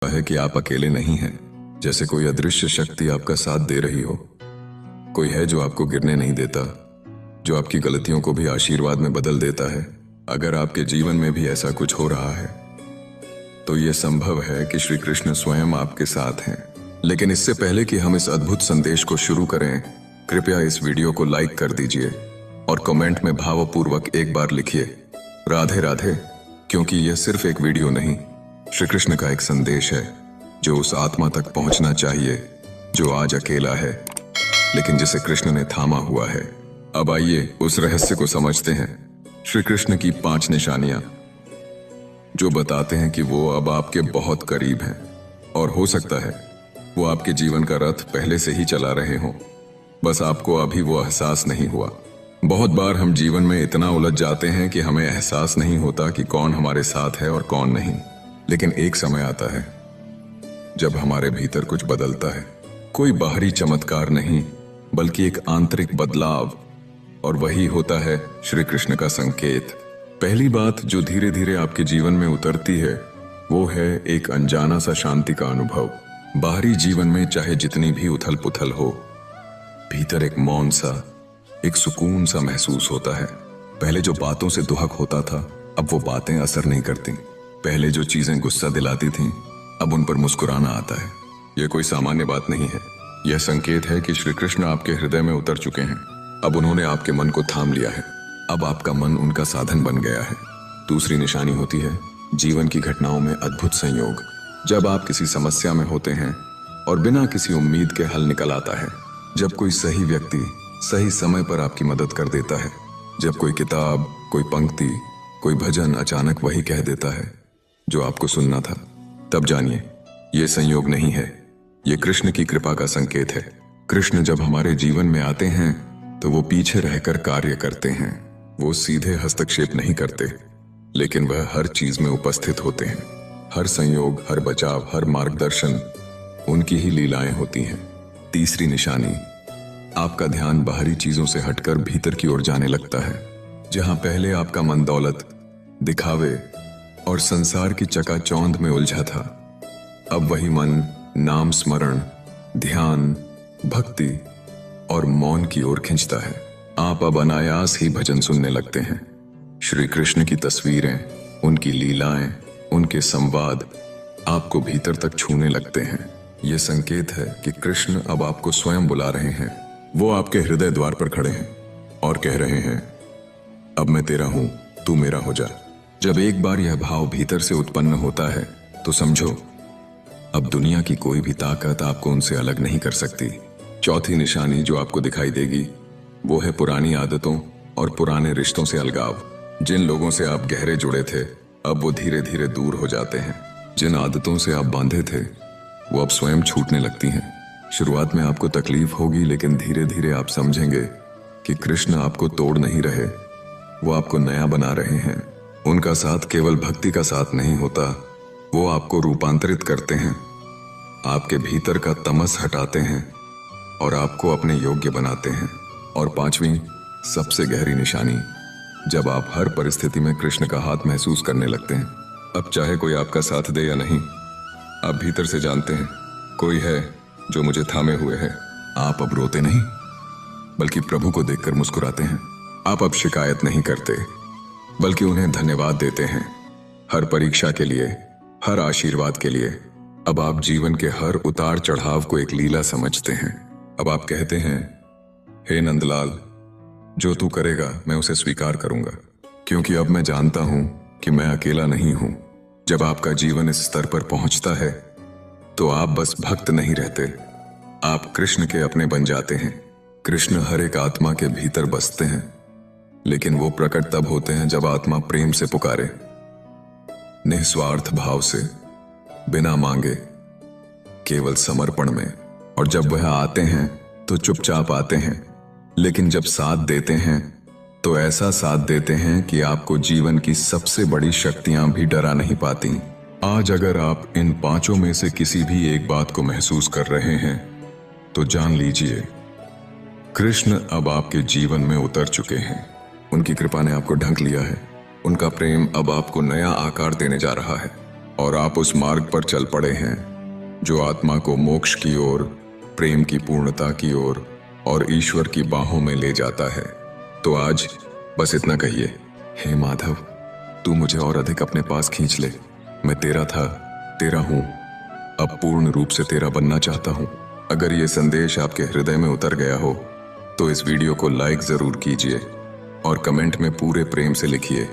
है कि आप अकेले नहीं हैं। जैसे कोई अदृश्य शक्ति आपका साथ दे रही हो। कोई है जो आपको गिरने नहीं देता, जो आपकी गलतियों को भी आशीर्वाद में बदल देता है। अगर आपके जीवन में भी ऐसा कुछ हो रहा है तो यह संभव है कि श्री कृष्ण स्वयं आपके साथ हैं। लेकिन इससे पहले कि हम इस अद्भुत संदेश को शुरू करें, कृपया इस वीडियो को लाइक कर दीजिए और कमेंट में भावपूर्वक एक बार लिखिए राधे राधे, क्योंकि यह सिर्फ एक वीडियो नहीं, श्री कृष्ण का एक संदेश है जो उस आत्मा तक पहुंचना चाहिए जो आज अकेला है, लेकिन जिसे कृष्ण ने थामा हुआ है। अब आइए उस रहस्य को समझते हैं। श्री कृष्ण की 5 निशानियां जो बताते हैं कि वो अब आपके बहुत करीब हैं, और हो सकता है वो आपके जीवन का रथ पहले से ही चला रहे हों, बस आपको अभी वो एहसास नहीं हुआ। बहुत बार हम जीवन में इतना उलझ जाते हैं कि हमें एहसास नहीं होता कि कौन हमारे साथ है और कौन नहीं। लेकिन एक समय आता है जब हमारे भीतर कुछ बदलता है। कोई बाहरी चमत्कार नहीं, बल्कि एक आंतरिक बदलाव, और वही होता है श्री कृष्ण का संकेत। पहली बात जो धीरे धीरे आपके जीवन में उतरती है वो है एक अनजाना सा शांति का अनुभव। बाहरी जीवन में चाहे जितनी भी उथल पुथल हो, भीतर एक मौन सा, एक सुकून सा महसूस होता है। पहले जो बातों से दुहक होता था, अब वो बातें असर नहीं करती। पहले जो चीजें गुस्सा दिलाती थीं, अब उन पर मुस्कुराना आता है। यह कोई सामान्य बात नहीं है, यह संकेत है कि श्री कृष्ण आपके हृदय में उतर चुके हैं। अब उन्होंने आपके मन को थाम लिया है। अब आपका मन उनका साधन बन गया है। दूसरी निशानी होती है जीवन की घटनाओं में अद्भुत संयोग। जब आप किसी समस्या में होते हैं और बिना किसी उम्मीद के हल निकल आता है, जब कोई सही व्यक्ति सही समय पर आपकी मदद कर देता है, जब कोई किताब, कोई पंक्ति, कोई भजन अचानक वही कह देता है जो आपको सुनना था, तब जानिए ये संयोग नहीं है, ये कृष्ण की कृपा का संकेत है। कृष्ण जब हमारे जीवन में आते हैं तो वो पीछे रहकर कार्य करते हैं। वो सीधे हस्तक्षेप नहीं करते, लेकिन वह हर चीज में उपस्थित होते हैं। हर संयोग, हर बचाव, हर मार्गदर्शन उनकी ही लीलाएं होती हैं। तीसरी निशानी, आपका ध्यान बाहरी चीजों से हटकर भीतर की ओर जाने लगता है। जहां पहले आपका मन दौलत, दिखावे और संसार की चकाचौंध में उलझा था, अब वही मन नाम स्मरण, ध्यान, भक्ति और मौन की ओर खींचता है। आप अब अनायास ही भजन सुनने लगते हैं। श्री कृष्ण की तस्वीरें, उनकी लीलाएं, उनके संवाद आपको भीतर तक छूने लगते हैं। यह संकेत है कि कृष्ण अब आपको स्वयं बुला रहे हैं। वो आपके हृदय द्वार पर खड़े हैं और कह रहे हैं, अब मैं तेरा हूं, तू मेरा हो जा। जब एक बार यह भाव भीतर से उत्पन्न होता है तो समझो अब दुनिया की कोई भी ताकत आपको उनसे अलग नहीं कर सकती। चौथी निशानी जो आपको दिखाई देगी वो है पुरानी आदतों और पुराने रिश्तों से अलगाव। जिन लोगों से आप गहरे जुड़े थे, अब वो धीरे धीरे दूर हो जाते हैं। जिन आदतों से आप बांधे थे, वो अब स्वयं छूटने लगती हैं। शुरुआत में आपको तकलीफ होगी, लेकिन धीरे धीरे आप समझेंगे कि कृष्ण आपको तोड़ नहीं रहे, वो आपको नया बना रहे हैं। उनका साथ केवल भक्ति का साथ नहीं होता, वो आपको रूपांतरित करते हैं, आपके भीतर का तमस हटाते हैं और आपको अपने योग्य बनाते हैं। और पांचवी, सबसे गहरी निशानी, जब आप हर परिस्थिति में कृष्ण का हाथ महसूस करने लगते हैं। अब चाहे कोई आपका साथ दे या नहीं, आप भीतर से जानते हैं कोई है जो मुझे थामे हुए है। आप अब रोते नहीं, बल्कि प्रभु को देखकर मुस्कुराते हैं। आप अब शिकायत नहीं करते, बल्कि उन्हें धन्यवाद देते हैं, हर परीक्षा के लिए, हर आशीर्वाद के लिए। अब आप जीवन के हर उतार चढ़ाव को एक लीला समझते हैं। अब आप कहते हैं, हे नंदलाल, जो तू करेगा मैं उसे स्वीकार करूंगा, क्योंकि अब मैं जानता हूं कि मैं अकेला नहीं हूं। जब आपका जीवन इस स्तर पर पहुंचता है तो आप बस भक्त नहीं रहते, आप कृष्ण के अपने बन जाते हैं। कृष्ण हर एक आत्मा के भीतर बसते हैं, लेकिन वो प्रकट तब होते हैं जब आत्मा प्रेम से पुकारे, निस्वार्थ भाव से, बिना मांगे, केवल समर्पण में। और जब वह आते हैं तो चुपचाप आते हैं, लेकिन जब साथ देते हैं तो ऐसा साथ देते हैं कि आपको जीवन की सबसे बड़ी शक्तियां भी डरा नहीं पाती। आज अगर आप इन 5 में से किसी भी एक बात को महसूस कर रहे हैं तो जान लीजिए कृष्ण अब आपके जीवन में उतर चुके हैं। उनकी कृपा ने आपको ढंक लिया है। उनका प्रेम अब आपको नया आकार देने जा रहा है। और आप उस मार्ग पर चल पड़े हैं जो आत्मा को मोक्ष की ओर, प्रेम की पूर्णता की ओर और ईश्वर की बाहों में ले जाता है। तो आज बस इतना कहिए, हे माधव, तू मुझे और अधिक अपने पास खींच ले। मैं तेरा था, तेरा हूं, अब पूर्ण रूप से तेरा बनना चाहता हूं। अगर ये संदेश आपके हृदय में उतर गया हो तो इस वीडियो को लाइक जरूर कीजिए और कमेंट में पूरे प्रेम से लिखिए,